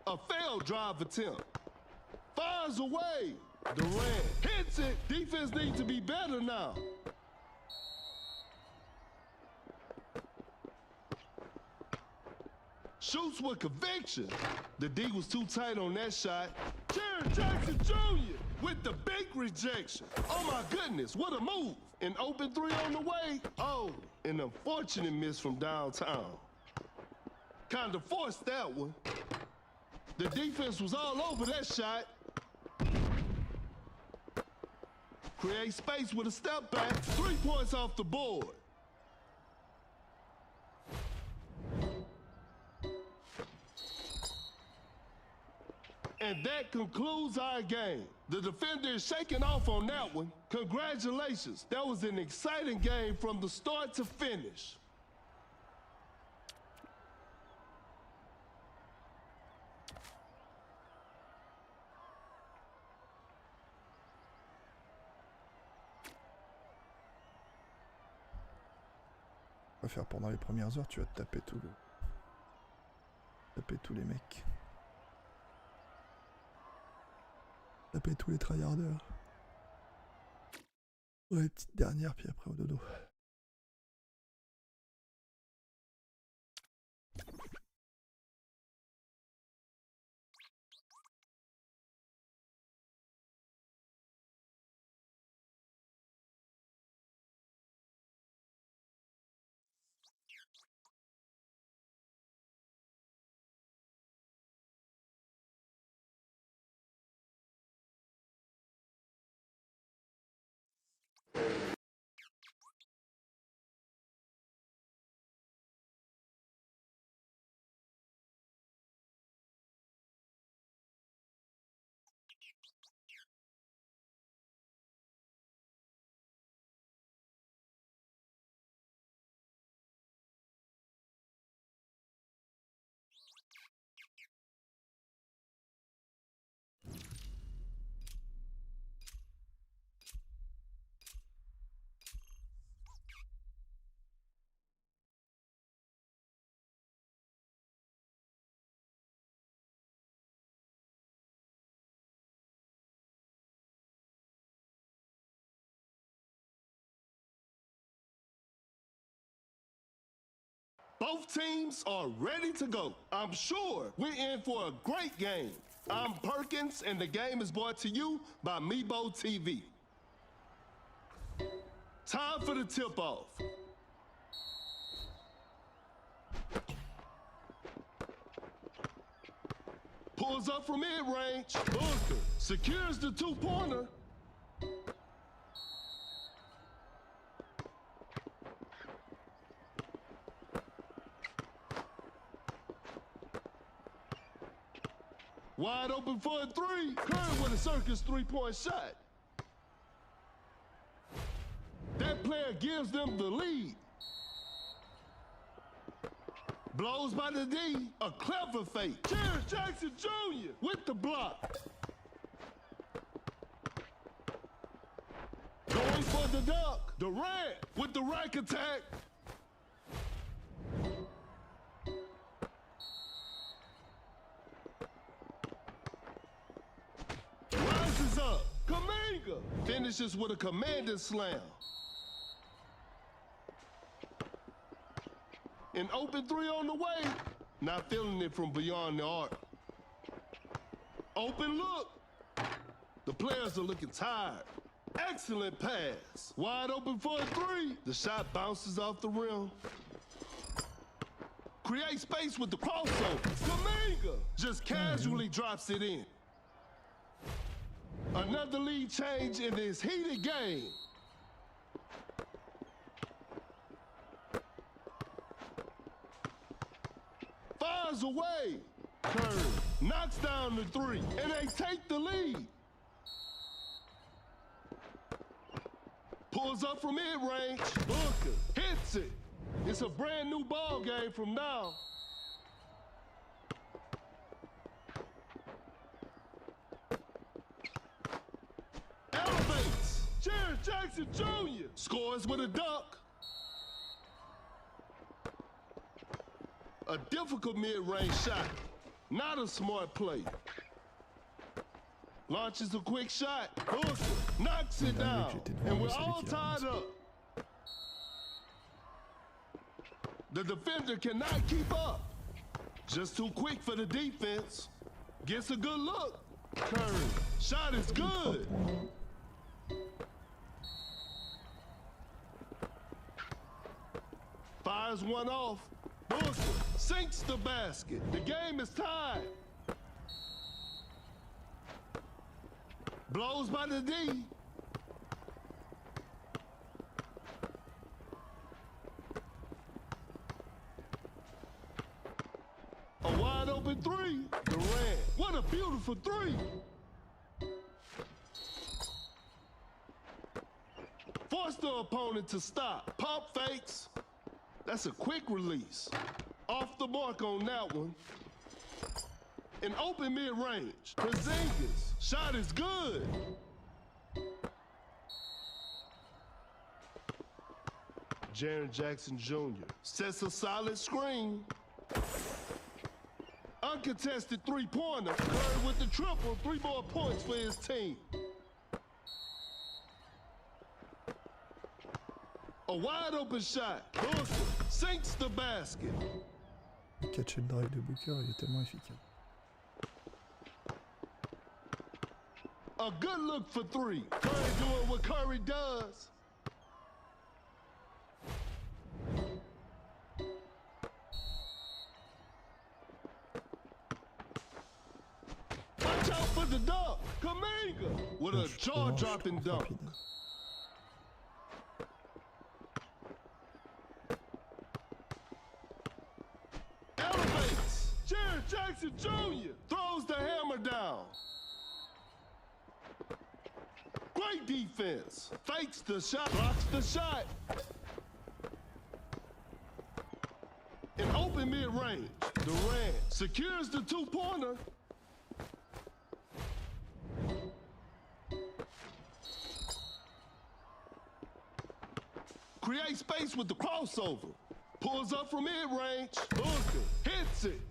A failed drive attempt. Fires away. Durant hits it. Defense needs to be better now. Shoots with conviction. The D was too tight on that shot. Jared Jackson Jr. with the big rejection. Oh my goodness, what a move. An open three on the way. Oh, an unfortunate miss from downtown. Kinda forced that one. The defense was all over that shot. Create space with a step back. 3 points off the board. And that concludes our game. The defender is shaking off on that one. Congratulations. That was an exciting game from the start to finish. On va faire pendant les premières heures, tu vas te taper taper tous les mecs. Taper tous les tryharders. Ouais, petite dernière, puis après au dodo. Both teams are ready to go. I'm sure we're in for a great game. I'm Perkins, and the game is brought to you by Meebo TV. Time for the tip-off. Pulls up from mid-range. Booker secures the two-pointer. Wide open for a three. Curry with a circus three-point shot. That player gives them the lead. Blows by the D, a clever fake. Jackson Jr. with the block. Going for the dunk. Durant with the rack attack. Rises up. Kaminga finishes with a commanding slam. An open three on the way. Not feeling it from beyond the arc. Open look. The players are looking tired. Excellent pass. Wide open for a three. The shot bounces off the rim. Create space with the crossover. Kaminga just casually drops it in. Another lead change in this heated game. Fires away. Curry knocks down the three, and they take the lead. Pulls up from mid-range. Booker hits it. It's a brand new ball game from now. Elevates. Jackson Jr. scores with a dunk. A difficult mid-range shot. Not a smart play. Launches a quick shot. Booker knocks it down. And we're all tied up. The defender cannot keep up. Just too quick for the defense. Gets a good look. Curry. Shot is good. Fires one off. Booker sinks the basket. The game is tied. Blows by the D. A wide open three. Durant. What a beautiful three. Force the opponent to stop. Pump fakes. That's a quick release. Off the mark on that one. An open mid-range. Porzingis. Shot is good. Jaren Jackson Jr. sets a solid screen. Uncontested three-pointer. Curry with the triple. 3 more points for his team. A wide open shot. Booker sinks the basket. Le catch and drive de Booker, il est tellement efficace. A good look for three. Curry doing what Curry does. Watch out for the dunk. Kaminga with a jaw-dropping dunk. Elevates. Jaren Jackson Jr. throws the hammer down. Great defense. Fakes the shot. Blocks the shot. An open mid-range. Durant secures the two-pointer. Create space with the crossover. Pulls up from mid-range. Booker hits it.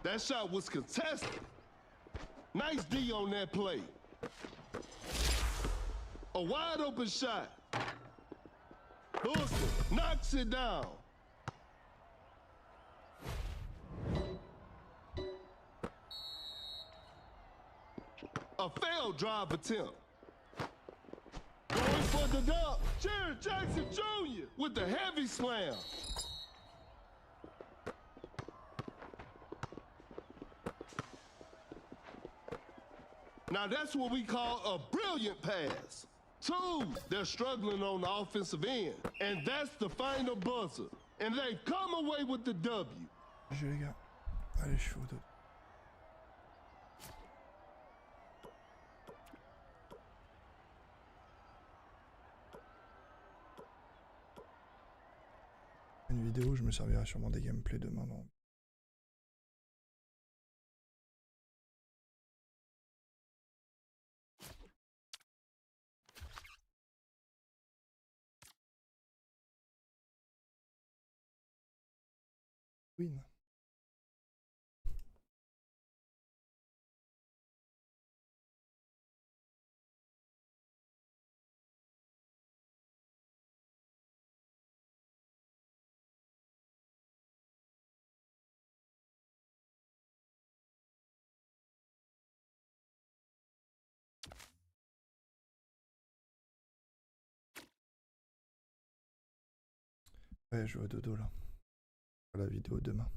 That shot was contested. Nice D on that play. A wide open shot. Booker knocks it down. A failed drive attempt. Going for the dunk. Jared Jackson Jr. with the heavy slam. Now that's what we call a brilliant pass. Two, they're struggling on the offensive end. And that's the final buzzer. And they've come away with the W. GG les gars. Allez, je fais au dos. Une vidéo, je me servirai sûrement des gameplays demain. Non. Win. Ouais, je vais dodo là. Pour la vidéo demain.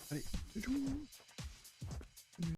Allez, c'est tout.